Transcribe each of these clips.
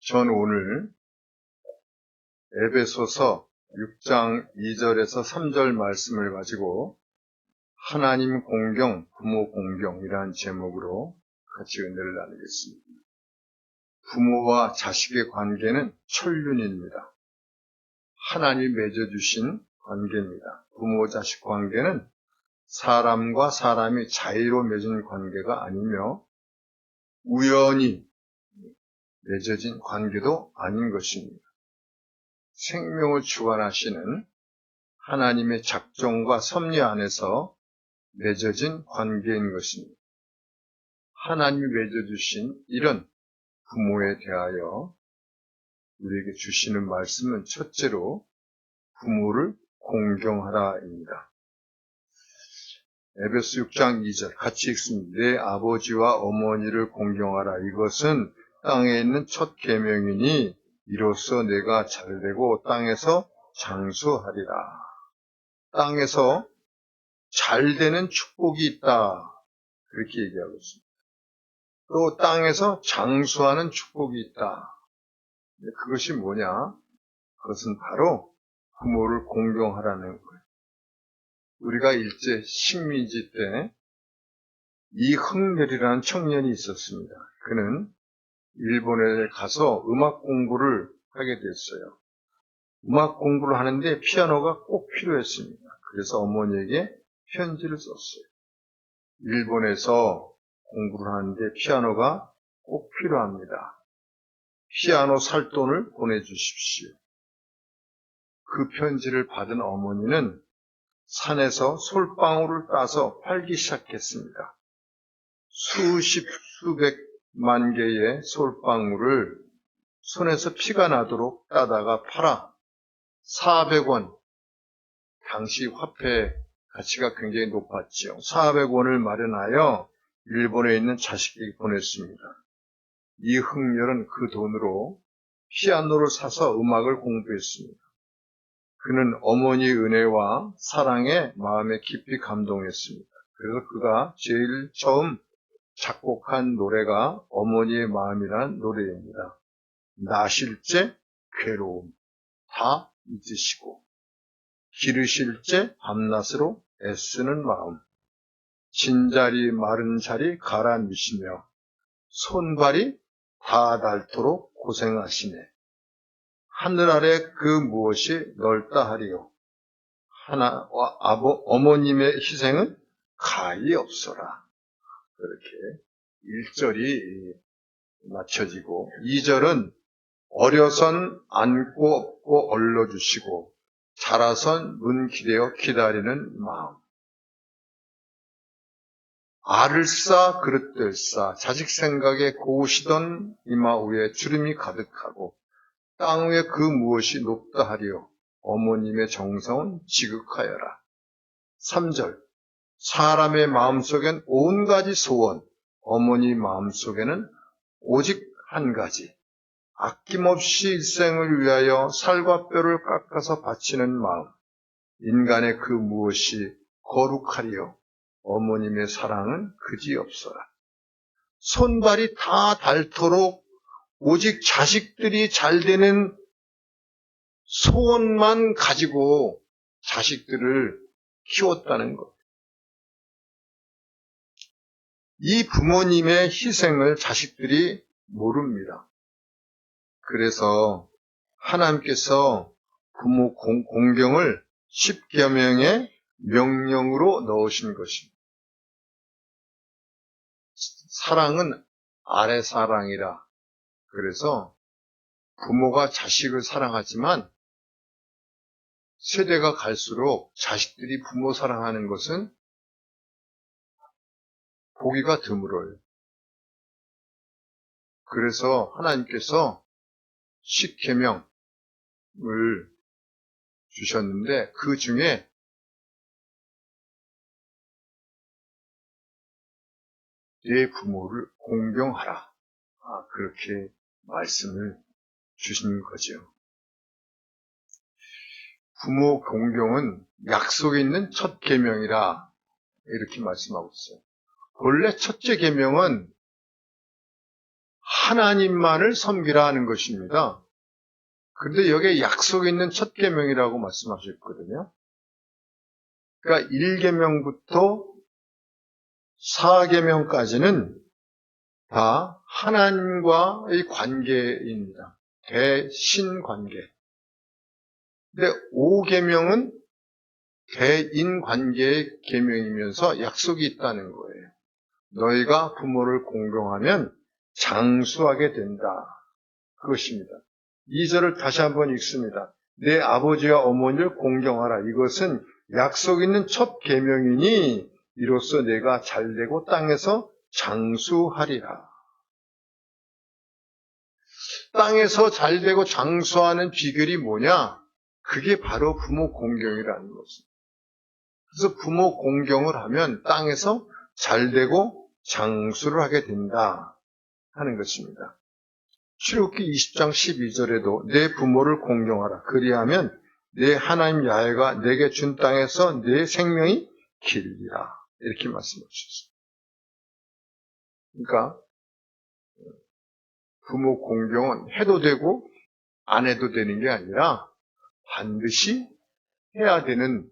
전 오늘 에베소서 6장 2절에서 3절 말씀을 가지고 하나님 공경, 부모 공경이라는 제목으로 같이 은혜를 나누겠습니다. 부모와 자식의 관계는 천륜입니다. 하나님이 맺어주신 관계입니다. 부모-자식 관계는 사람과 사람이 자의로 맺은 관계가 아니며 우연히 맺어진 관계도 아닌 것입니다. 생명을 주관하시는 하나님의 작정과 섭리 안에서 맺어진 관계인 것입니다. 하나님이 맺어주신 이런 부모에 대하여 우리에게 주시는 말씀은 첫째로 부모를 공경하라입니다. 에베소 6장 2절 같이 읽습니다. 내 아버지와 어머니를 공경하라. 이것은 땅에 있는 첫 계명이니 이로써 내가 잘되고 땅에서 장수하리라. 땅에서 잘되는 축복이 있다. 그렇게 얘기하고 있습니다. 또 땅에서 장수하는 축복이 있다. 그것이 뭐냐? 그것은 바로 부모를 공경하라는 거예요. 우리가 일제 식민지 때 이흥렬이라는 청년이 있었습니다. 그는 일본에 가서 음악 공부를 하게 됐어요. 음악 공부를 하는데 피아노가 꼭 필요했습니다. 그래서 어머니에게 편지를 썼어요. 일본에서 공부를 하는데 피아노가 꼭 필요합니다. 피아노 살 돈을 보내주십시오. 그 편지를 받은 어머니는 산에서 솔방울을 따서 팔기 시작했습니다. 수백만 개의 솔방울을 손에서 피가 나도록 따다가 팔아 400원, 당시 화폐 가치가 굉장히 높았지요. 400원을 마련하여 일본에 있는 자식에게 보냈습니다. 이흥렬은 그 돈으로 피아노를 사서 음악을 공부했습니다. 그는 어머니의 은혜와 사랑에 마음에 깊이 감동했습니다. 그래서 그가 제일 처음 작곡한 노래가 어머니의 마음이라는 노래입니다. 나실제 괴로움 다 잊으시고 기르실제 밤낮으로 애쓰는 마음 진자리 마른 자리 가라앉으시며 손발이 다 닳도록 고생하시네. 하늘 아래 그 무엇이 넓다 하리요. 어머님의 희생은 가히 없어라. 그렇게 1절이 맞춰지고 2절은 어려선 안고 업고 얼러주시고 자라선 눈 기대어 기다리는 마음. 알을 싸 그릇들 싸 자식 생각에 고우시던 이마 위에 주름이 가득하고 땅 위에 그 무엇이 높다 하리요. 어머님의 정성은 지극하여라. 3절 사람의 마음속엔 온 가지 소원, 어머니 마음속에는 오직 한 가지. 아낌없이 일생을 위하여 살과 뼈를 깎아서 바치는 마음. 인간의 그 무엇이 거룩하리요. 어머님의 사랑은 그지없어라. 손발이 다 닳도록 오직 자식들이 잘 되는 소원만 가지고 자식들을 키웠다는 것. 이 부모님의 희생을 자식들이 모릅니다. 그래서 하나님께서 부모 공경을 10계명의 명령으로 넣으신 것입니다. 사랑은 아래 사랑이라. 그래서 부모가 자식을 사랑하지만 세대가 갈수록 자식들이 부모 사랑하는 것은 보기가 드물어요. 그래서 하나님께서 10계명을 주셨는데 그 중에 내 부모를 공경하라. 그렇게 말씀을 주신 거죠. 부모 공경은 약속에 있는 첫 계명이라 이렇게 말씀하고 있어요. 원래 첫째 계명은 하나님만을 섬기라 하는 것입니다. 그런데 여기에 약속이 있는 첫 계명이라고 말씀하셨거든요. 그러니까 1계명부터 4계명까지는 다 하나님과의 관계입니다. 대신 관계. 근데 5계명은 대인 관계의 계명이면서 약속이 있다는 거예요. 너희가 부모를 공경하면 장수하게 된다. 그것입니다. 2절을 다시 한번 읽습니다. 내 아버지와 어머니를 공경하라. 이것은 약속 있는 첫 계명이니 이로써 내가 잘되고 땅에서 장수하리라. 땅에서 잘되고 장수하는 비결이 뭐냐? 그게 바로 부모 공경이라는 것입니다. 그래서 부모 공경을 하면 땅에서 잘되고 장수를 하게 된다 하는 것입니다. 출애굽기 20장 12절에도 내 부모를 공경하라. 그리하면 내 하나님 야훼가 내게 준 땅에서 내 생명이 길리라. 이렇게 말씀하셨습니다. 그러니까 부모 공경은 해도 되고 안 해도 되는 게 아니라 반드시 해야 되는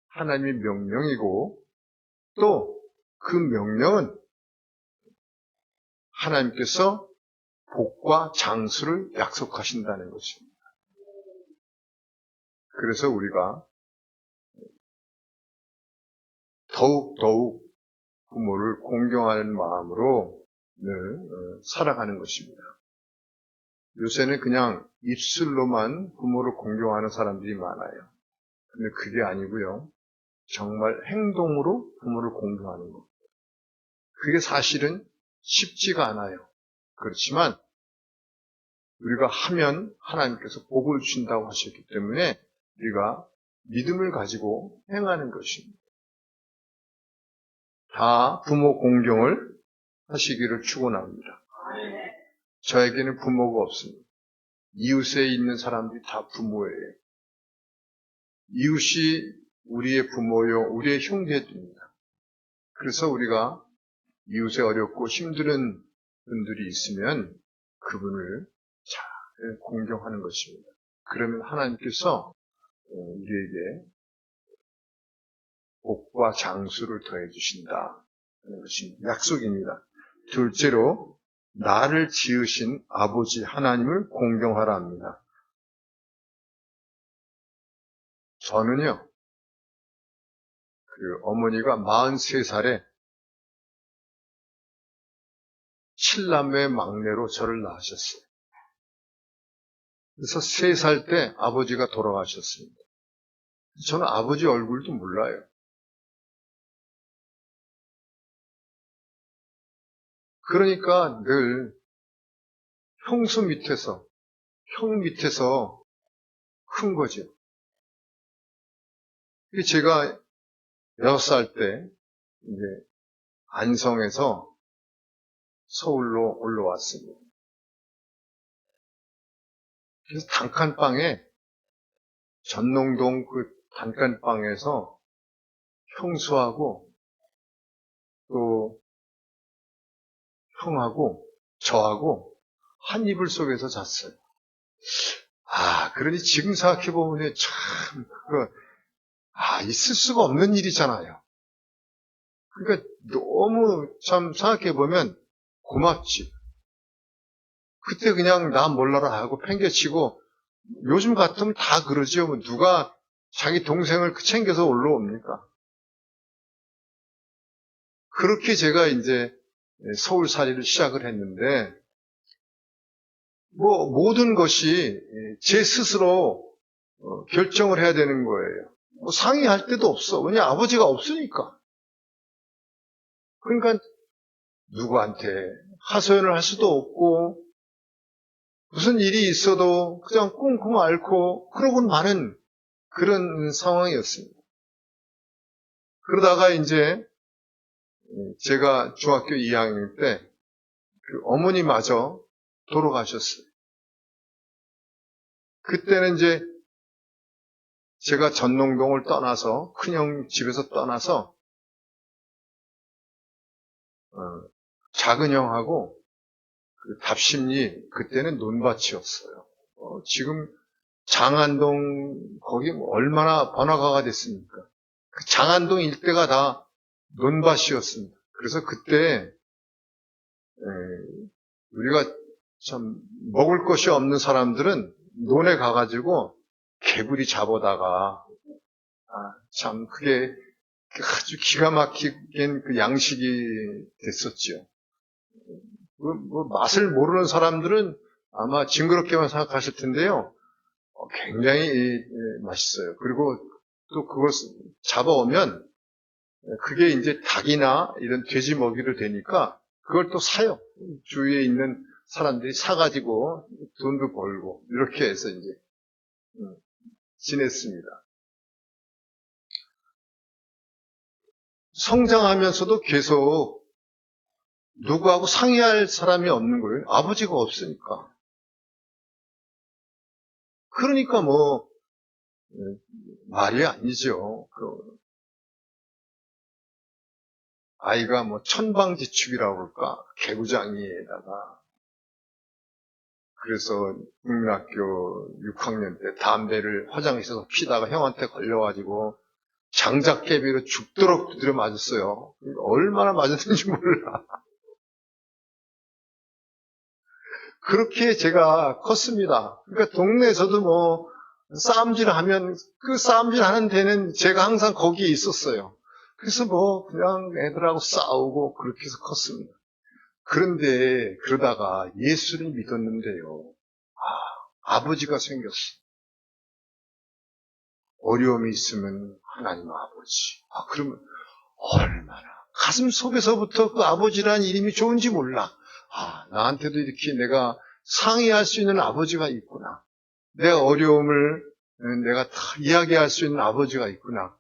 하나님의 명령이고 또 그 명령은 하나님께서 복과 장수를 약속하신다는 것입니다. 그래서 우리가 더욱 부모를 공경하는 마음으로 늘 살아가는 것입니다. 요새는 그냥 입술로만 부모를 공경하는 사람들이 많아요. 근데 그게 아니고요. 정말 행동으로 부모를 공경하는 것. 그게 사실은 쉽지가 않아요. 그렇지만 우리가 하면 하나님께서 복을 주신다고 하셨기 때문에 우리가 믿음을 가지고 행하는 것입니다. 다 부모 공경을 하시기를 축원합니다. 저에게는 부모가 없습니다. 이웃에 있는 사람들이 다 부모예요. 이웃이 우리의 부모요, 우리의 형제들입니다. 그래서 우리가 이웃에 어렵고 힘든 분들이 있으면 그분을 잘 공경하는 것입니다. 그러면 하나님께서 우리에게 복과 장수를 더해 주신다 하는 것입니다. 약속입니다. 둘째로 나를 지으신 아버지 하나님을 공경하라 합니다. 저는요, 어머니가 43살에 7남매 막내로 저를 낳으셨어요. 그래서 3살 때 아버지가 돌아가셨습니다. 저는 아버지 얼굴도 몰라요. 그러니까 늘 형수 밑에서, 형 밑에서 큰 거죠. 제가 6살 때 이제 안성에서 서울로 올라왔습니다. 그래서 단칸방에 전농동 그 단칸방에서 형수하고 또 형하고 저하고 한 이불 속에서 잤어요. 그러니 지금 생각해보면 참 있을 수가 없는 일이잖아요. 그러니까 너무 참 생각해보면 고맙지. 그때 그냥 나 몰라라 하고 팽개치고 요즘 같으면 다 그러죠. 누가 자기 동생을 챙겨서 올라옵니까? 그렇게 제가 이제 서울살이를 시작을 했는데 모든 것이 제 스스로 결정을 해야 되는 거예요. 상의할 데도 없어. 왜냐 아버지가 없으니까. 그러니까 누구한테 하소연을 할 수도 없고 무슨 일이 있어도 그냥 꽁꽁 앓고 그러고는 마는 그런 상황이었습니다. 그러다가 이제 제가 중학교 2학년 때 그 어머니마저 돌아가셨어요. 그때는 이제 제가 전농동을 떠나서 큰형 집에서 떠나서 작은 형하고 그 답심리 그때는 논밭이었어요. 지금 장안동 거기 얼마나 번화가가 됐습니까? 그 장안동 일대가 다 논밭이었습니다. 그래서 그때 우리가 참 먹을 것이 없는 사람들은 논에 가가지고 개구리 잡아다가 참 그게 아주 기가 막힌 그 양식이 됐었죠. 맛을 모르는 사람들은 아마 징그럽게만 생각하실 텐데요. 굉장히 맛있어요. 그리고 또 그걸 잡아오면 그게 이제 닭이나 이런 돼지 먹이를 되니까 그걸 또 사요. 주위에 있는 사람들이 사가지고 돈도 벌고 이렇게 해서 이제 지냈습니다. 성장하면서도 계속 누구하고 상의할 사람이 없는 거예요. 아버지가 없으니까. 그러니까 말이 아니죠. 아이가 천방지축이라고 그럴까? 개구장이에다가. 그래서 국민학교 6학년 때 담배를 화장실에서 피다가 형한테 걸려가지고 장작개비로 죽도록 두드려 맞았어요. 얼마나 맞았는지 몰라. 그렇게 제가 컸습니다. 그러니까 동네에서도 싸움질 하면 그 싸움질 하는 데는 제가 항상 거기에 있었어요. 그래서 그냥 애들하고 싸우고 그렇게 해서 컸습니다. 그런데 그러다가 예수를 믿었는데요. 아버지가 생겼어. 어려움이 있으면 하나님 아버지. 그러면 얼마나 가슴 속에서부터 그 아버지라는 이름이 좋은지 몰라. 나한테도 이렇게 내가 상의할 수 있는 아버지가 있구나. 내 어려움을 내가 다 이야기할 수 있는 아버지가 있구나.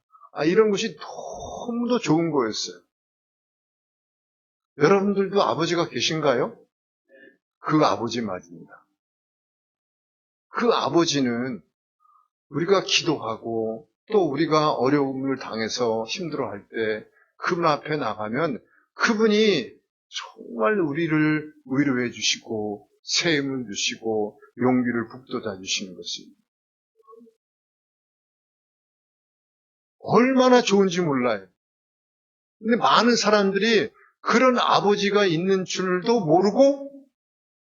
이런 것이 너무도 좋은 거였어요. 여러분들도 아버지가 계신가요? 그 아버지 맞습니다. 그 아버지는 우리가 기도하고 또 우리가 어려움을 당해서 힘들어할 때 그분 앞에 나가면 그분이 정말 우리를 위로해 주시고 새 힘을 주시고 용기를 북돋아 주시는 것입니다. 얼마나 좋은지 몰라요. 근데 많은 사람들이 그런 아버지가 있는 줄도 모르고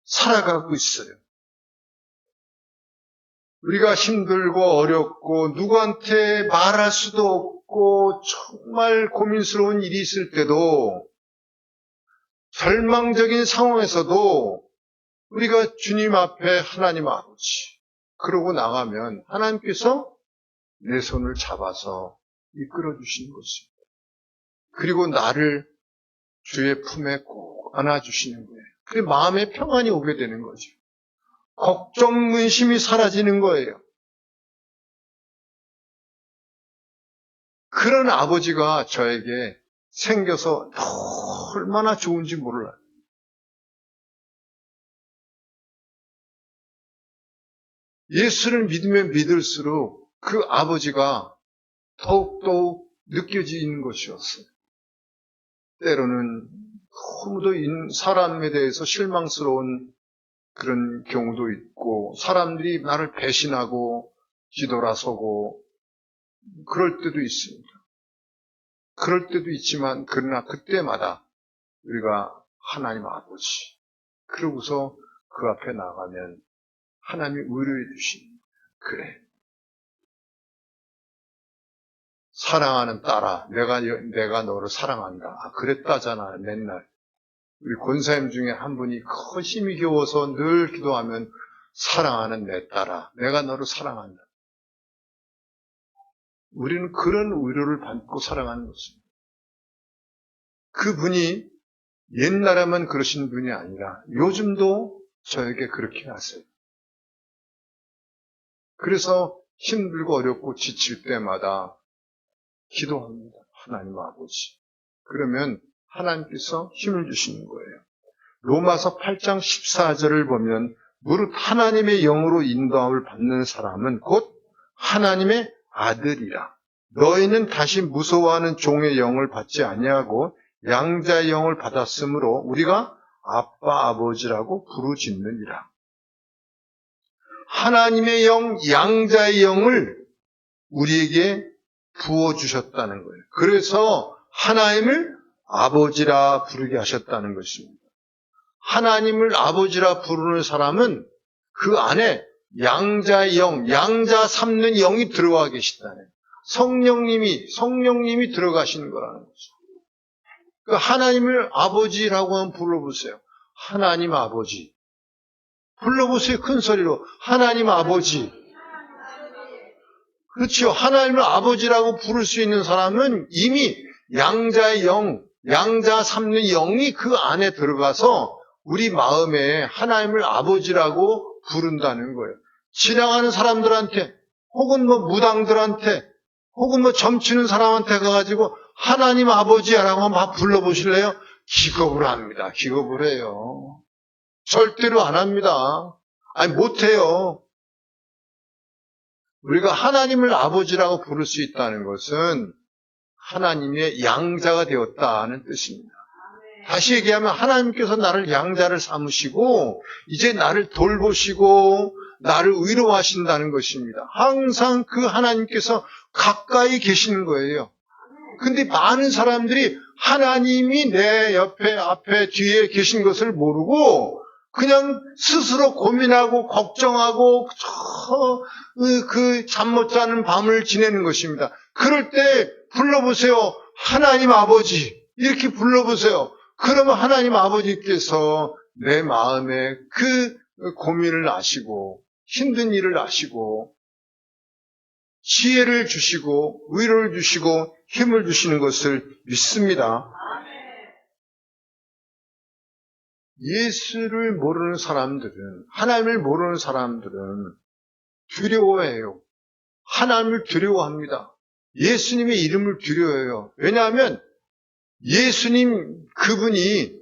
살아가고 있어요. 우리가 힘들고 어렵고 누구한테 말할 수도 없고 정말 고민스러운 일이 있을 때도 절망적인 상황에서도 우리가 주님 앞에 하나님 아버지 그러고 나가면 하나님께서 내 손을 잡아서 이끌어 주시는 것입니다. 그리고 나를 주의 품에 꼭 안아주시는 거예요. 그래 마음에 평안이 오게 되는 거죠. 걱정, 근심이 사라지는 거예요. 그런 아버지가 저에게 생겨서 얼마나 좋은지 몰라요. 예수를 믿으면 믿을수록 그 아버지가 더욱더욱 느껴지는 것이었어요. 때로는 너무도 사람에 대해서 실망스러운 그런 경우도 있고 사람들이 나를 배신하고 뒤돌아서고 그럴 때도 있습니다. 그럴 때도 있지만 그러나 그때마다 우리가 하나님 아버지 그러고서 그 앞에 나가면 하나님이 위로해 주시는 그래 사랑하는 딸아 내가 너를 사랑한다. 그랬다잖아 맨날. 우리 권사님 중에 한 분이 큰 힘이 겨워서 늘 기도하면 사랑하는 내 딸아 내가 너를 사랑한다. 우리는 그런 위로를 받고 살아가는 것입니다. 그분이 옛날에만 그러신 분이 아니라 요즘도 저에게 그렇게 하세요. 그래서 힘들고 어렵고 지칠 때마다 기도합니다. 하나님 아버지. 그러면 하나님께서 힘을 주시는 거예요. 로마서 8장 14절을 보면 무릇 하나님의 영으로 인도함을 받는 사람은 곧 하나님의 아들이라. 너희는 다시 무서워하는 종의 영을 받지 아니하고 양자의 영을 받았으므로 우리가 아빠 아버지라고 부르짖느니라. 하나님의 영, 양자의 영을 우리에게 부어주셨다는 거예요. 그래서 하나님을 아버지라 부르게 하셨다는 것입니다. 하나님을 아버지라 부르는 사람은 그 안에 양자의 영, 양자 삼는 영이 들어와 계시다네. 성령님이 들어가시는 거라는 거죠. 그 하나님을 아버지라고 한번 불러보세요. 하나님 아버지. 불러보세요. 큰 소리로. 하나님 아버지. 그렇죠. 하나님을 아버지라고 부를 수 있는 사람은 이미 양자의 영, 양자 삼는 영이 그 안에 들어가서 우리 마음에 하나님을 아버지라고 부른다는 거예요. 지나가는 사람들한테 혹은 무당들한테 혹은 점치는 사람한테 가가지고 하나님 아버지라고 한번 불러보실래요? 기겁을 합니다. 기겁을 해요. 절대로 안 합니다. 아니 못해요. 우리가 하나님을 아버지라고 부를 수 있다는 것은 하나님의 양자가 되었다는 뜻입니다. 다시 얘기하면 하나님께서 나를 양자를 삼으시고 이제 나를 돌보시고 나를 위로하신다는 것입니다. 항상 그 하나님께서 가까이 계시는 거예요. 근데 많은 사람들이 하나님이 내 옆에, 앞에, 뒤에 계신 것을 모르고 그냥 스스로 고민하고 걱정하고 그 잠 못 자는 밤을 지내는 것입니다. 그럴 때 불러보세요. 하나님 아버지 이렇게 불러보세요. 그러면 하나님 아버지께서 내 마음에 그 고민을 아시고 힘든 일을 아시고 지혜를 주시고 위로를 주시고 힘을 주시는 것을 믿습니다. 예수를 모르는 사람들은, 하나님을 모르는 사람들은 두려워해요. 하나님을 두려워합니다. 예수님의 이름을 두려워해요. 왜냐하면 예수님 그분이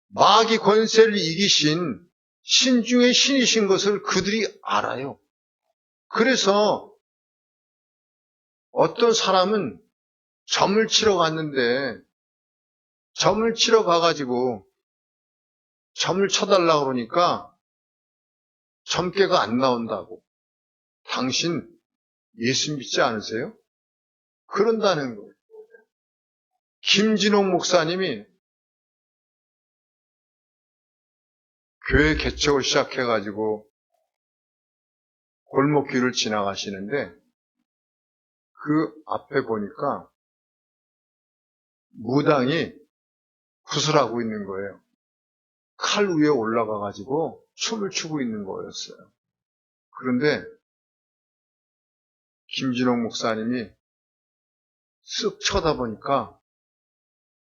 마귀 권세를 이기신 신 중의 신이신 것을 그들이 알아요. 그래서 어떤 사람은 점을 치러 갔는데 점을 치러 가가지고 점을 쳐달라고 그러니까 점괘가 안 나온다고. 당신 예수 믿지 않으세요? 그런다는 거예요. 김진홍 목사님이 교회 개척을 시작해가지고 골목길을 지나가시는데 그 앞에 보니까 무당이 구슬하고 있는 거예요. 칼 위에 올라가가지고 춤을 추고 있는 거였어요. 그런데 김진홍 목사님이 쓱 쳐다보니까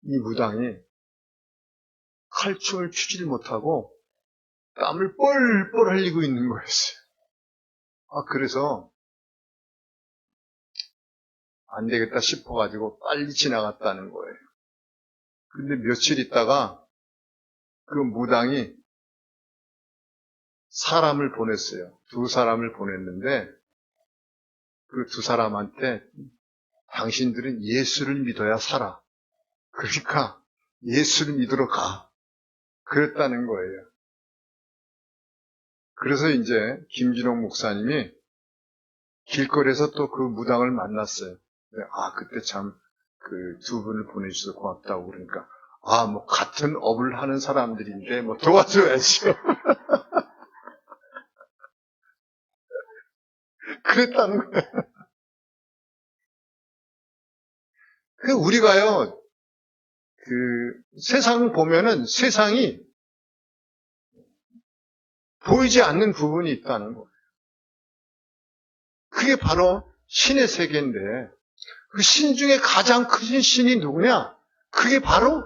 이 무당이 칼춤을 추질 못하고 땀을 뻘뻘 흘리고 있는 거였어요. 그래서 안 되겠다 싶어가지고 빨리 지나갔다는 거예요. 근데 며칠 있다가 그 무당이 사람을 보냈어요. 2사람을 보냈는데 그 2사람한테 당신들은 예수를 믿어야 살아. 그러니까 예수를 믿으러 가. 그랬다는 거예요. 그래서 이제 김진홍 목사님이 길거리에서 또 그 무당을 만났어요. 그때 참 그 2분을 보내주셔서 고맙다고 그러니까 같은 업을 하는 사람들인데 도와줘야죠. 그랬다는 거예요. 우리가요, 세상 보면은 세상이 보이지 않는 부분이 있다는 거예요. 그게 바로 신의 세계인데, 그 신 중에 가장 큰 신이 누구냐? 그게 바로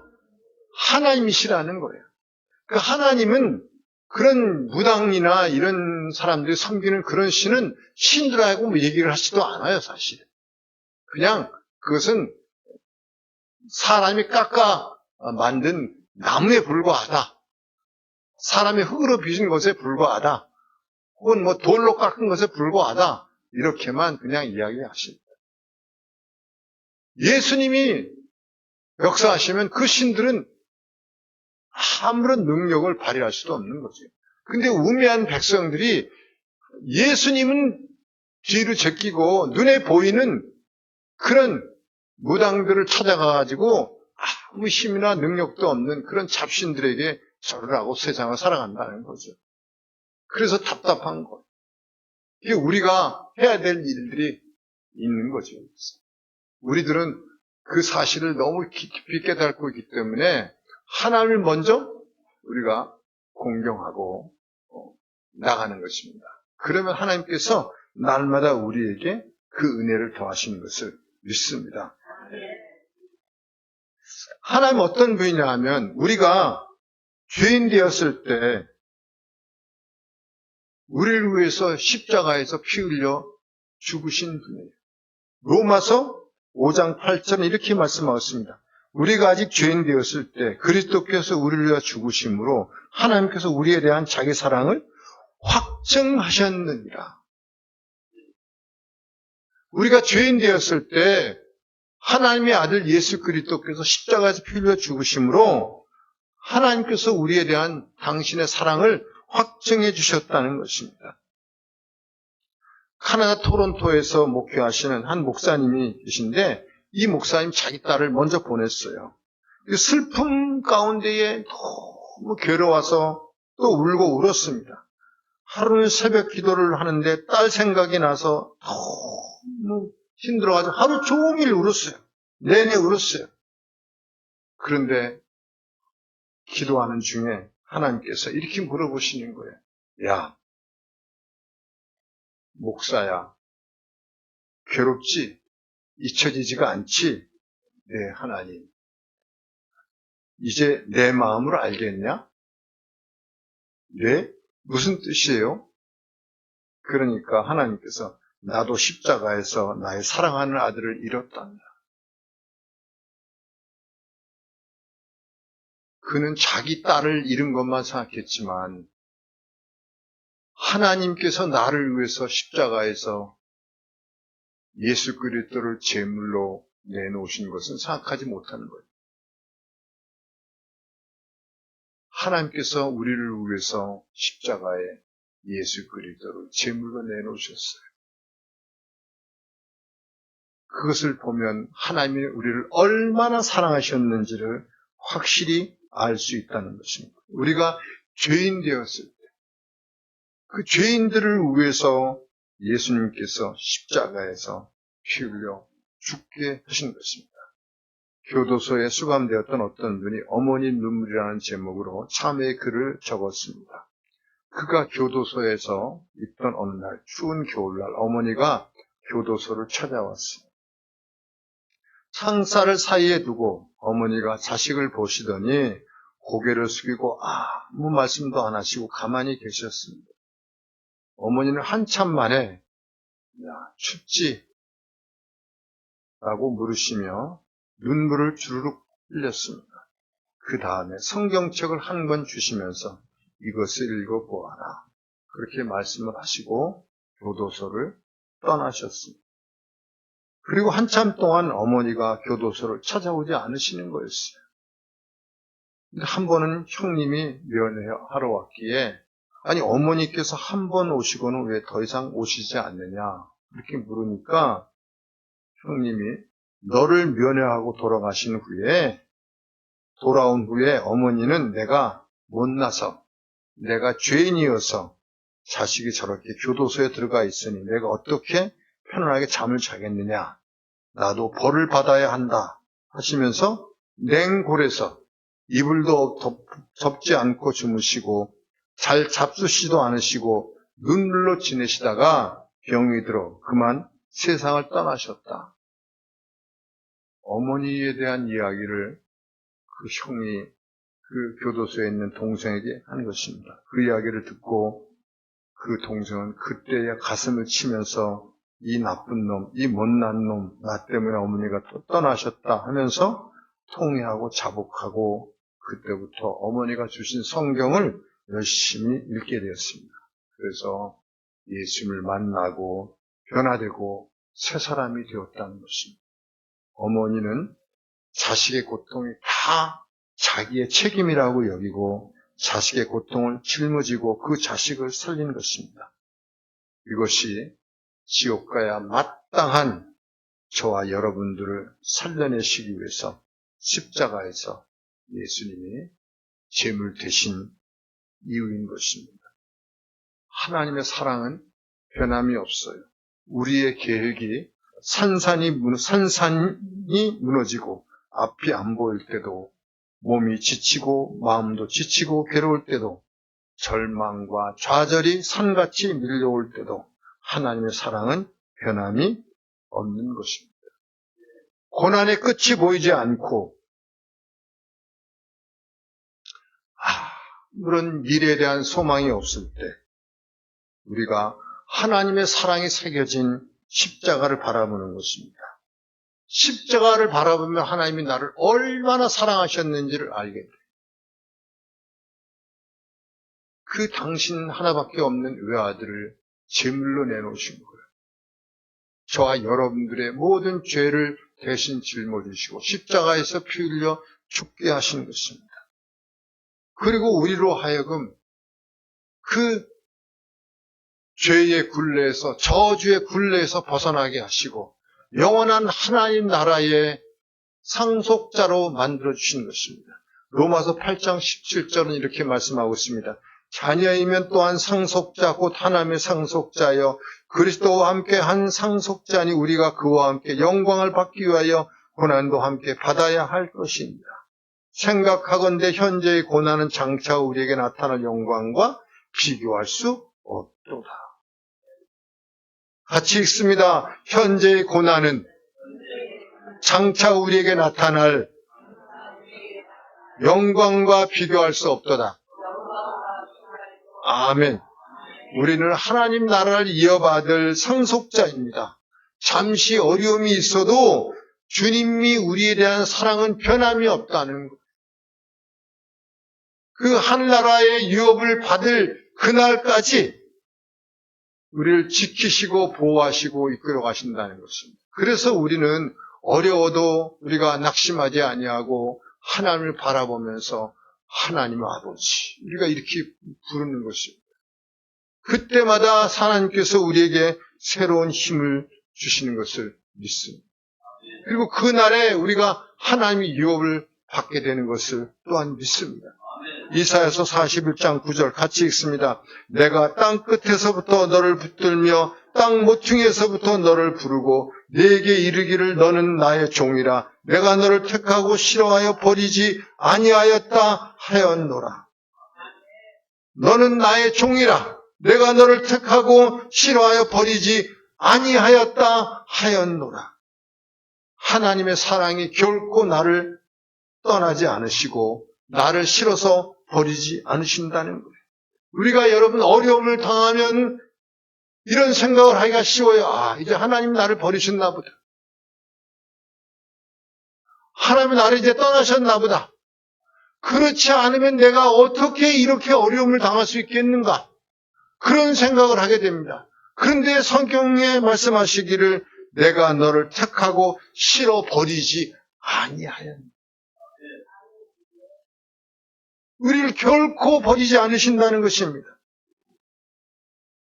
하나님이시라는 거예요. 그 하나님은 그런 무당이나 이런 사람들이 섬기는 그런 신은 신들하고 얘기를 하지도 않아요, 사실. 그냥 그것은 사람이 깎아 만든 나무에 불과하다. 사람이 흙으로 빚은 것에 불과하다. 혹은 돌로 깎은 것에 불과하다. 이렇게만 그냥 이야기하십니다. 예수님이 역사하시면 그 신들은 아무런 능력을 발휘할 수도 없는 거죠. 근데 우매한 백성들이 예수님은 뒤로 제끼고 눈에 보이는 그런 무당들을 찾아가가지고 아무 힘이나 능력도 없는 그런 잡신들에게 절을 하고 세상을 살아간다는 거죠. 그래서 답답한 거예요. 이게 우리가 해야 될 일들이 있는 거죠. 우리들은 그 사실을 너무 깊이 깨닫고 있기 때문에 하나님을 먼저 우리가 공경하고 나가는 것입니다. 그러면 하나님께서 날마다 우리에게 그 은혜를 더하시는 것을 믿습니다. 하나님 어떤 분이냐 하면 우리가 죄인 되었을 때 우리를 위해서 십자가에서 피 흘려 죽으신 분이에요. 로마서 5장 8절은 이렇게 말씀하셨습니다. 우리가 아직 죄인 되었을 때 그리스도께서 우리를 위하여 죽으심으로 하나님께서 우리에 대한 자기 사랑을 확증하셨느니라. 우리가 죄인 되었을 때 하나님의 아들 예수 그리스도께서 십자가에서 피 흘려 죽으심으로 하나님께서 우리에 대한 당신의 사랑을 확증해 주셨다는 것입니다. 카나다 토론토에서 목회하시는 한 목사님이 계신데 이 목사님 자기 딸을 먼저 보냈어요. 슬픔 가운데에 너무 괴로워서 또 울고 울었습니다. 하루는 새벽 기도를 하는데 딸 생각이 나서 너무 힘들어가지고 하루 종일 울었어요. 내내 울었어요. 그런데 기도하는 중에 하나님께서 이렇게 물어보시는 거예요. 야, 목사야, 괴롭지? 잊혀지지가 않지? 네, 하나님. 이제 내 마음을 알겠냐? 네? 무슨 뜻이에요? 그러니까 하나님께서 나도 십자가에서 나의 사랑하는 아들을 잃었단다. 그는 자기 딸을 잃은 것만 생각했지만 하나님께서 나를 위해서 십자가에서 예수 그리스도를 제물로 내놓으신 것은 생각하지 못하는 거예요. 하나님께서 우리를 위해서 십자가에 예수 그리스도를 제물로 내놓으셨어요. 그것을 보면 하나님이 우리를 얼마나 사랑하셨는지를 확실히 알 수 있다는 것입니다. 우리가 죄인 되었을 때 그 죄인들을 위해서 예수님께서 십자가에서 피 흘려 죽게 하신 것입니다. 교도소에 수감되었던 어떤 분이 어머니 눈물이라는 제목으로 참회의 글을 적었습니다. 그가 교도소에서 있던 어느 날 추운 겨울날 어머니가 교도소를 찾아왔어요. 창살을 사이에 두고 어머니가 자식을 보시더니 고개를 숙이고 아무 말씀도 안 하시고 가만히 계셨습니다. 어머니는 한참 만에 야, 춥지? 라고 물으시며 눈물을 주르륵 흘렸습니다. 그 다음에 성경책을 한 권 주시면서 이것을 읽어보아라. 그렇게 말씀을 하시고 교도소를 떠나셨습니다. 그리고 한참 동안 어머니가 교도소를 찾아오지 않으시는 거였어요. 한 번은 형님이 면회하러 왔기에 아니 어머니께서 한 번 오시고는 왜 더 이상 오시지 않느냐 이렇게 물으니까 형님이 너를 면회하고 돌아온 후에 어머니는 내가 못나서 내가 죄인이어서 자식이 저렇게 교도소에 들어가 있으니 내가 어떻게 편안하게 잠을 자겠느냐. 나도 벌을 받아야 한다 하시면서 냉골에서 이불도 덮지 않고 주무시고 잘 잡수시도 않으시고 눈물로 지내시다가 병이 들어 그만 세상을 떠나셨다. 어머니에 대한 이야기를 그 형이 그 교도소에 있는 동생에게 한 것입니다. 그 이야기를 듣고 그 동생은 그때야 가슴을 치면서 이 나쁜 놈, 이 못난 놈, 나 때문에 어머니가 또 떠나셨다 하면서 통회하고 자복하고 그때부터 어머니가 주신 성경을 열심히 읽게 되었습니다. 그래서 예수님을 만나고 변화되고 새 사람이 되었다는 것입니다. 어머니는 자식의 고통이 다 자기의 책임이라고 여기고 자식의 고통을 짊어지고 그 자식을 살린 것입니다. 이것이 지옥 가야 마땅한 저와 여러분들을 살려내시기 위해서 십자가에서 예수님이 제물 되신 이유인 것입니다. 하나님의 사랑은 변함이 없어요. 우리의 계획이 산산이 무너지고 앞이 안 보일 때도, 몸이 지치고 마음도 지치고 괴로울 때도, 절망과 좌절이 산같이 밀려올 때도 하나님의 사랑은 변함이 없는 것입니다. 고난의 끝이 보이지 않고 그런 미래에 대한 소망이 없을 때 우리가 하나님의 사랑이 새겨진 십자가를 바라보는 것입니다. 십자가를 바라보면 하나님이 나를 얼마나 사랑하셨는지를 알게 돼요. 그 당신 하나밖에 없는 외아들을 제물로 내놓으신 거예요. 저와 여러분들의 모든 죄를 대신 짊어지시고 십자가에서 피 흘려 죽게 하신 것입니다. 그리고 우리로 하여금 그 죄의 굴레에서, 저주의 굴레에서 벗어나게 하시고 영원한 하나님 나라의 상속자로 만들어주신 것입니다. 로마서 8장 17절은 이렇게 말씀하고 있습니다. 자녀이면 또한 상속자 곧 하나님의 상속자여 그리스도와 함께 한 상속자니 우리가 그와 함께 영광을 받기 위하여 고난도 함께 받아야 할 것입니다. 생각하건대 현재의 고난은 장차 우리에게 나타날 영광과 비교할 수 없도다. 같이 읽습니다. 현재의 고난은 장차 우리에게 나타날 영광과 비교할 수 없도다. 아멘. 우리는 하나님 나라를 이어받을 상속자입니다. 잠시 어려움이 있어도 주님이 우리에 대한 사랑은 변함이 없다는 것. 그 하늘나라의 유업을 받을 그날까지 우리를 지키시고 보호하시고 이끌어 가신다는 것입니다. 그래서 우리는 어려워도 우리가 낙심하지 아니하고 하나님을 바라보면서 하나님 아버지, 우리가 이렇게 부르는 것입니다. 그때마다 하나님께서 우리에게 새로운 힘을 주시는 것을 믿습니다. 그리고 그날에 우리가 하나님의 유업을 받게 되는 것을 또한 믿습니다. 이사야서 41장 9절 같이 읽습니다. 내가 땅 끝에서부터 너를 붙들며 땅 모퉁이에서부터 너를 부르고 네게 이르기를 너는 나의 종이라 내가 너를 택하고 싫어하여 버리지 아니하였다 하였노라. 너는 나의 종이라 내가 너를 택하고 싫어하여 버리지 아니하였다 하였노라. 하나님의 사랑이 결코 나를 떠나지 않으시고 나를 싫어서 버리지 않으신다는 거예요. 우리가 여러분 어려움을 당하면 이런 생각을 하기가 쉬워요. 이제 하나님 나를 버리셨나 보다. 하나님이 나를 이제 떠나셨나 보다. 그렇지 않으면 내가 어떻게 이렇게 어려움을 당할 수 있겠는가? 그런 생각을 하게 됩니다. 그런데 성경에 말씀하시기를 내가 너를 택하고 싫어 버리지 아니하였노라. 우리를 결코 버리지 않으신다는 것입니다.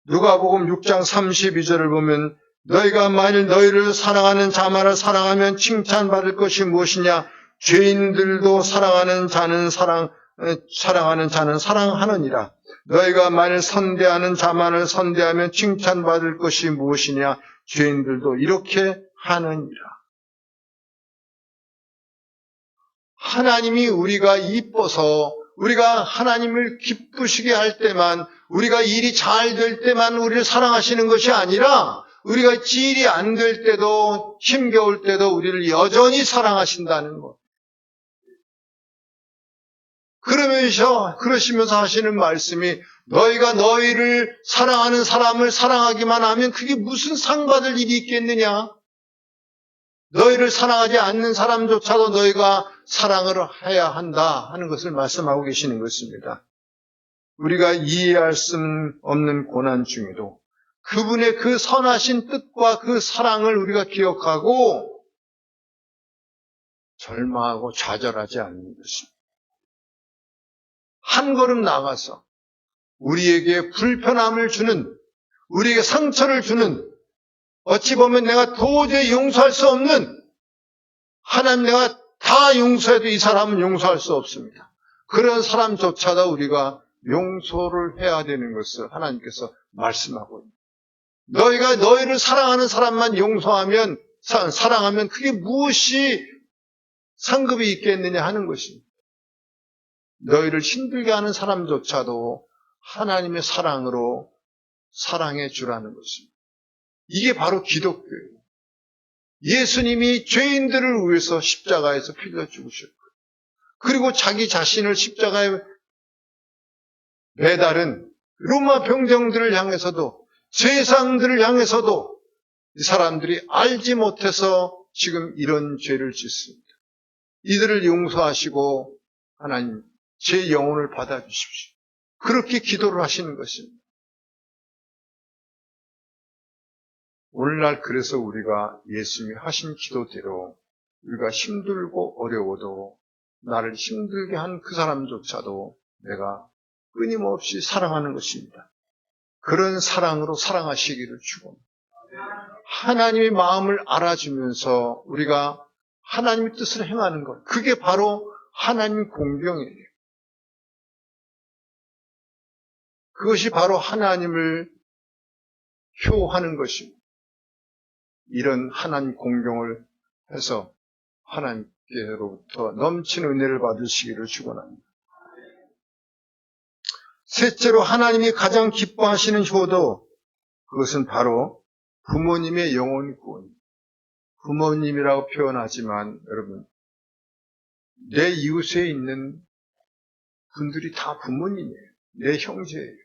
누가복음 6장 32절을 보면 너희가 만일 너희를 사랑하는 자만을 사랑하면 칭찬받을 것이 무엇이냐? 죄인들도 사랑하는 자는 사랑하느니라. 너희가 만일 선대하는 자만을 선대하면 칭찬받을 것이 무엇이냐? 죄인들도 이렇게 하느니라. 하나님이 우리가 이뻐서 우리가 하나님을 기쁘시게 할 때만, 우리가 일이 잘 될 때만 우리를 사랑하시는 것이 아니라 우리가 일이 안 될 때도 힘겨울 때도 우리를 여전히 사랑하신다는 것. 그러시면서 하시는 말씀이 너희가 너희를 사랑하는 사람을 사랑하기만 하면 그게 무슨 상받을 일이 있겠느냐? 너희를 사랑하지 않는 사람조차도 너희가 사랑을 해야 한다 하는 것을 말씀하고 계시는 것입니다. 우리가 이해할 수 없는 고난 중에도 그분의 그 선하신 뜻과 그 사랑을 우리가 기억하고 절망하고 좌절하지 않는 것입니다. 한 걸음 나가서 우리에게 불편함을 주는, 우리에게 상처를 주는, 어찌 보면 내가 도저히 용서할 수 없는, 하나님 내가 다 용서해도 이 사람은 용서할 수 없습니다. 그런 사람조차도 우리가 용서를 해야 되는 것을 하나님께서 말씀하고 있습니다. 너희가 너희를 사랑하는 사람만 용서하면, 사랑하면 그게 무엇이 상급이 있겠느냐 하는 것입니다. 너희를 힘들게 하는 사람조차도 하나님의 사랑으로 사랑해 주라는 것입니다. 이게 바로 기독교예요. 예수님이 죄인들을 위해서 십자가에서 피 흘려 죽으셨고, 그리고 자기 자신을 십자가에 매달은 로마 병정들을 향해서도, 세상들을 향해서도 이 사람들이 알지 못해서 지금 이런 죄를 짓습니다. 이들을 용서하시고 하나님 제 영혼을 받아주십시오. 그렇게 기도를 하시는 것입니다. 오늘날 그래서 우리가 예수님이 하신 기도대로 우리가 힘들고 어려워도 나를 힘들게 한 그 사람조차도 내가 끊임없이 사랑하는 것입니다. 그런 사랑으로 사랑하시기를 축원합니다. 하나님의 마음을 알아주면서 우리가 하나님의 뜻을 행하는 것, 그게 바로 하나님 공경이에요. 그것이 바로 하나님을 효하는 것입니다. 이런 하나님 공경을 해서 하나님께로부터 넘치는 은혜를 받으시기를 축원합니다. 셋째로 하나님이 가장 기뻐하시는 효도, 그것은 바로 부모님의 영혼 구원입니다. 부모님이라고 표현하지만 여러분, 내 이웃에 있는 분들이 다 부모님이에요. 내 형제예요.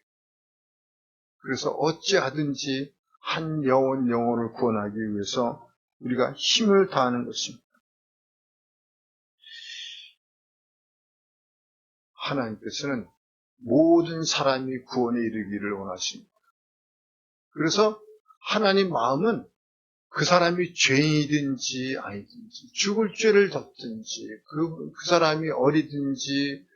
그래서 어찌하든지 한 영혼을 구원하기 위해서 우리가 힘을 다하는 것입니다. 하나님께서는 모든 사람이 구원에 이르기를 원하십니다. 그래서 하나님 마음은 그 사람이 죄인이든지 아니든지, 죽을 죄를 졌든지, 그 사람이 어리든지,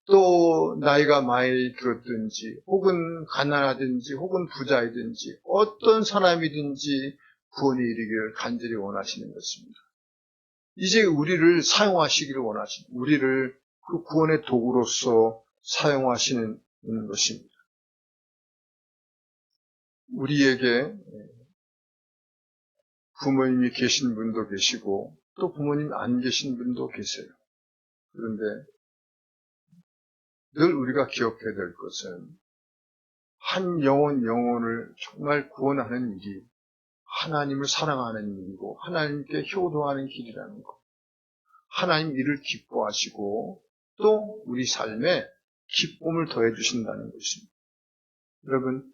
또 나이가 많이 들었든지, 혹은 가난하든지, 혹은 부자이든지, 어떤 사람이든지 구원에 이르기를 간절히 원하시는 것입니다. 이제 우리를 사용하시기를 원하십니다. 우리를 그 구원의 도구로서 사용하시는 것입니다. 우리에게 부모님이 계신 분도 계시고 또 부모님이 안 계신 분도 계세요. 그런데 늘 우리가 기억해야 될 것은 한 영혼을 정말 구원하는 일이 하나님을 사랑하는 일이고 하나님께 효도하는 길이라는 것. 하나님 이를 기뻐하시고 또 우리 삶에 기쁨을 더해 주신다는 것입니다. 여러분,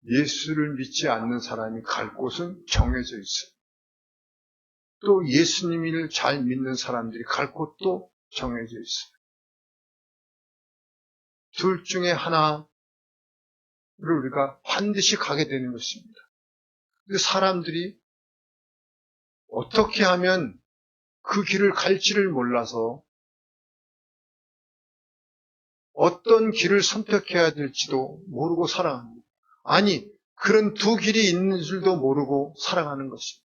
예수를 믿지 않는 사람이 갈 곳은 정해져 있어요. 또 예수님을 잘 믿는 사람들이 갈 곳도 정해져 있어요. 둘 중에 하나를 우리가 반드시 가게 되는 것입니다. 근데 사람들이 어떻게 하면 그 길을 갈지를 몰라서 어떤 길을 선택해야 될지도 모르고 살아갑니다. 아니, 그런 두 길이 있는 줄도 모르고 살아가는 것입니다.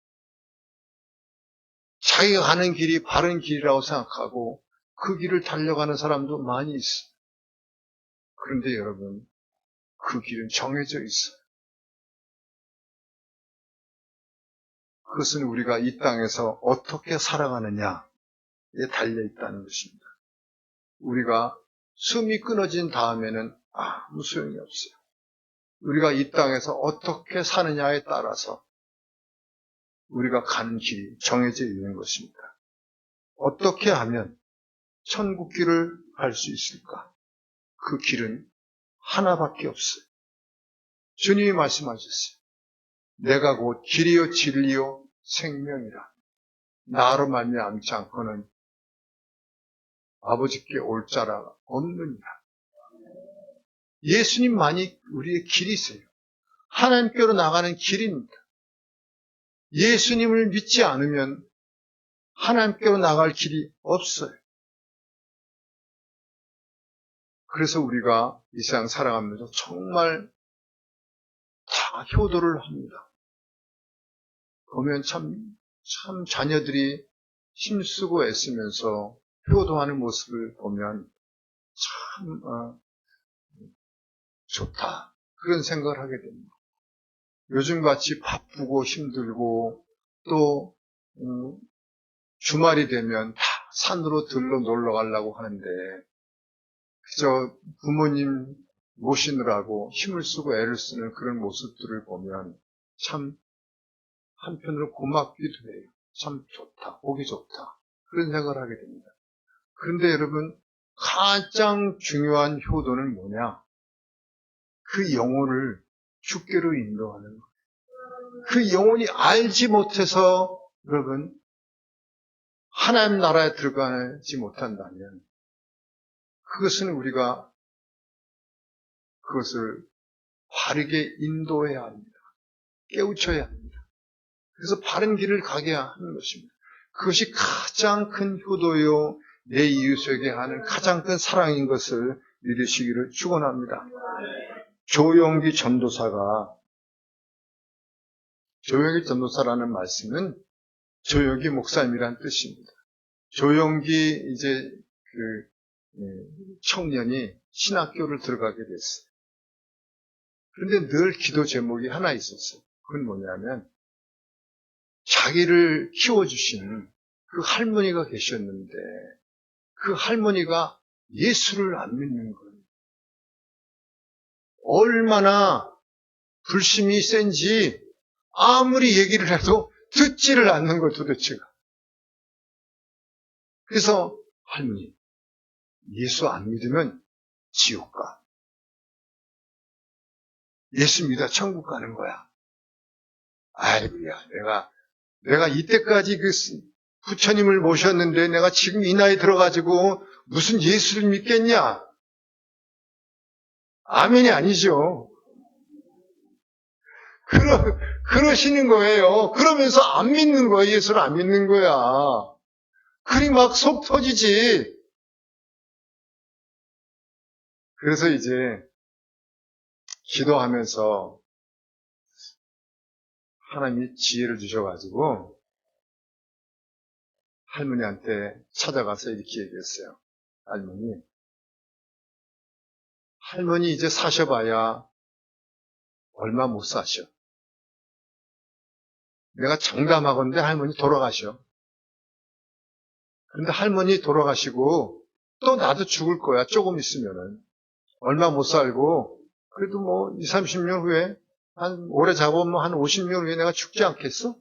자기가 가는 길이 바른 길이라고 생각하고 그 길을 달려가는 사람도 많이 있어요. 그런데 여러분, 그 길은 정해져 있어요. 그것은 우리가 이 땅에서 어떻게 살아가느냐에 달려 있다는 것입니다. 우리가 숨이 끊어진 다음에는 아무 소용이 없어요. 우리가 이 땅에서 어떻게 사느냐에 따라서 우리가 가는 길이 정해져 있는 것입니다. 어떻게 하면 천국 길을 갈 수 있을까? 그 길은 하나밖에 없어요. 주님이 말씀하셨어요. 내가 곧 길이요 진리요 생명이라. 나로 말미암지 않고는 아버지께 올 자가 없느니라. 예수님만이 우리의 길이세요. 하나님께로 나가는 길입니다. 예수님을 믿지 않으면 하나님께로 나갈 길이 없어요. 그래서 우리가 이 세상 살아가면서 정말 다 효도를 합니다. 보면 참 자녀들이 힘쓰고 애쓰면서 효도하는 모습을 보면 참 좋다. 그런 생각을 하게 됩니다. 요즘같이 바쁘고 힘들고 또 주말이 되면 다 산으로 들러 놀러 가려고 하는데 그저 부모님 모시느라고 힘을 쓰고 애를 쓰는 그런 모습들을 보면 참 한편으로 고맙기도 해요. 참 좋다, 보기 좋다. 그런 생각을 하게 됩니다. 그런데 여러분, 가장 중요한 효도는 뭐냐? 그 영혼을 주께로 인도하는 것. 그 영혼이 알지 못해서 여러분 하나님 나라에 들어가지 못한다면 그것은 우리가 그것을 바르게 인도해야 합니다. 깨우쳐야 합니다. 그래서 바른 길을 가게 하는 것입니다. 그것이 가장 큰 효도요, 내 이웃에게 하는 가장 큰 사랑인 것을 믿으시기를 축원합니다. 조용기 전도사라는 말씀은 조용기 목사님이란 뜻입니다. 조용기 청년이 신학교를 들어가게 됐어요. 그런데 늘 기도 제목이 하나 있었어요. 그건 뭐냐면 자기를 키워주신 그 할머니가 계셨는데 그 할머니가 예수를 안 믿는 거예요. 얼마나 불심이 센지 아무리 얘기를 해도 듣지를 않는 거예요, 도대체가. 그래서 할머니, 예수 안 믿으면 지옥 가. 예수 믿어 천국 가는 거야. 아이고야, 내가 이때까지 그 부처님을 모셨는데 내가 지금 이 나이 들어가지고 무슨 예수를 믿겠냐? 아멘이 아니죠. 그러시는 거예요. 그러면서 안 믿는 거야. 예수를 안 믿는 거야. 그리 막 속 터지지. 그래서 이제 기도하면서 하나님이 지혜를 주셔가지고 할머니한테 찾아가서 이렇게 얘기했어요. 할머니 이제 사셔봐야 얼마 못 사셔. 내가 장담하건대 할머니 돌아가셔. 그런데 할머니 돌아가시고 또 나도 죽을 거야. 조금 있으면은. 얼마 못 살고 그래도 뭐 20, 30년 후에 오래 잡으면 한 50년 후에 내가 죽지 않겠어?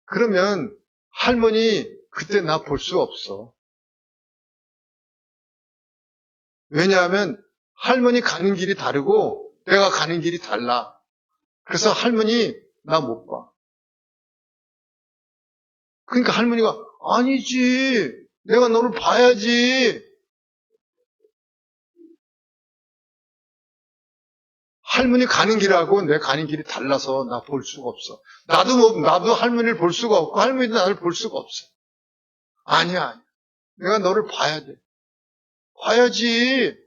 그러면 할머니 그때 나 볼 수 없어. 왜냐하면 할머니 가는 길이 다르고 내가 가는 길이 달라. 그래서 할머니 나 못 봐. 그러니까 할머니가 아니지. 내가 너를 봐야지. 할머니 가는 길하고 내 가는 길이 달라서 나 볼 수가 없어. 나도 할머니를 볼 수가 없고 할머니도 나를 볼 수가 없어. 아니야. 내가 너를 봐야 돼. 봐야지.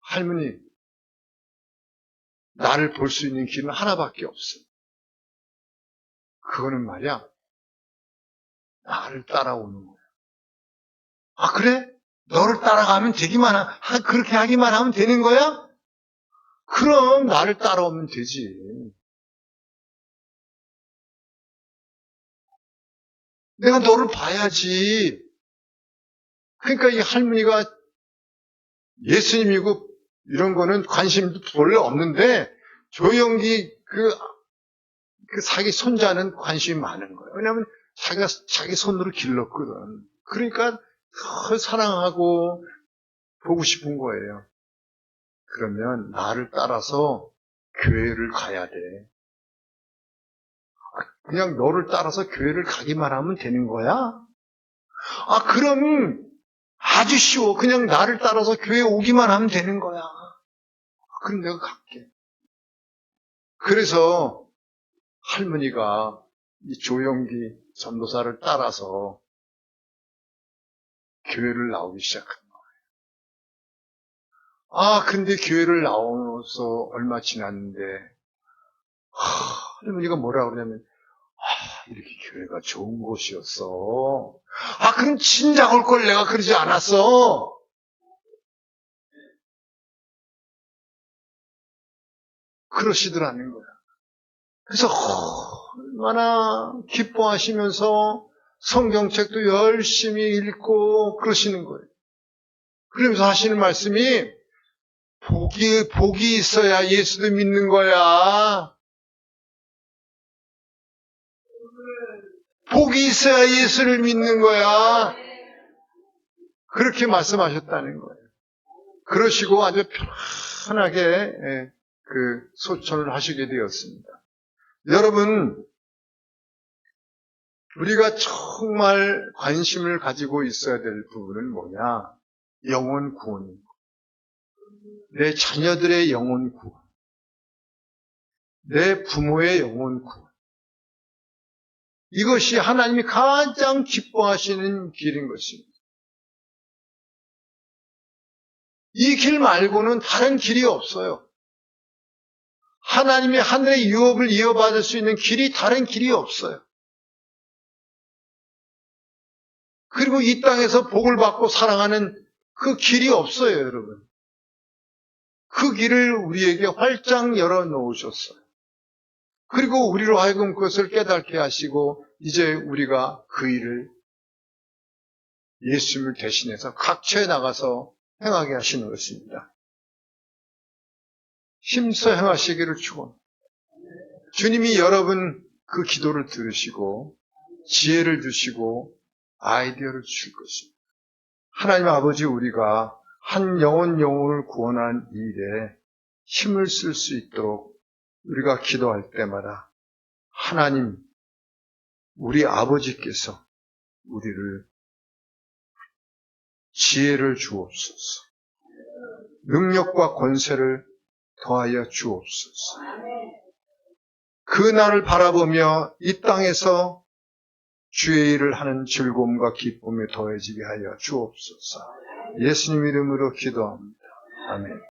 할머니, 나를 볼 수 있는 길은 하나밖에 없어. 그거는 말이야. 나를 따라오는 거야. 아, 그래? 너를 따라가면 그렇게 하기만 하면 되는 거야? 그럼 나를 따라오면 되지. 내가 너를 봐야지. 그러니까 이 할머니가 예수님이고 이런 거는 관심도 원래 없는데 조영기 그 자기 손자는 관심이 많은 거예요. 왜냐하면 자기가 자기 손으로 길렀거든. 그러니까 더 사랑하고 보고 싶은 거예요. 그러면 나를 따라서 교회를 가야 돼. 그냥 너를 따라서 교회를 가기만 하면 되는 거야? 아, 그럼 아주 쉬워. 그냥 나를 따라서 교회 오기만 하면 되는 거야. 그럼 내가 갈게. 그래서 할머니가 이 조영기 전도사를 따라서 교회를 나오기 시작한 거예요. 근데 교회를 나오면서 얼마 지났는데, 할머니가 뭐라 그러냐면, 이렇게 교회가 좋은 곳이었어. 그럼 진작 올 걸 내가 그러지 않았어. 그러시더라는 거야. 그래서 얼마나 기뻐하시면서 성경책도 열심히 읽고 그러시는 거예요. 그러면서 하시는 말씀이 복이 있어야 예수도 믿는 거야. 복이 있어야 예수를 믿는 거야. 그렇게 말씀하셨다는 거예요. 그러시고 아주 편하게 그 소천을 하시게 되었습니다. 여러분, 우리가 정말 관심을 가지고 있어야 될 부분은 뭐냐? 영혼 구원입니다. 내 자녀들의 영혼 구원, 내 부모의 영혼 구원. 이것이 하나님이 가장 기뻐하시는 길인 것입니다. 이 길 말고는 다른 길이 없어요. 하나님의 하늘의 유업을 이어받을 수 있는 길이 다른 길이 없어요. 그리고 이 땅에서 복을 받고 사랑하는 그 길이 없어요, 여러분. 그 길을 우리에게 활짝 열어놓으셨어요. 그리고 우리로 하여금 그것을 깨닫게 하시고 이제 우리가 그 일을 예수님을 대신해서 각처에 나가서 행하게 하시는 것입니다. 힘써 행하시기를 축원합니다. 주님이 여러분 그 기도를 들으시고 지혜를 주시고 아이디어를 주실 것입니다. 하나님 아버지, 우리가 한 영혼을 구원하는 일에 힘을 쓸 수 있도록 우리가 기도할 때마다 하나님, 우리 아버지께서 우리를 지혜를 주옵소서, 능력과 권세를 더하여 주옵소서. 그 날을 바라보며 이 땅에서 주의 일을 하는 즐거움과 기쁨에 더해지게 하여 주옵소서. 예수님 이름으로 기도합니다. 아멘.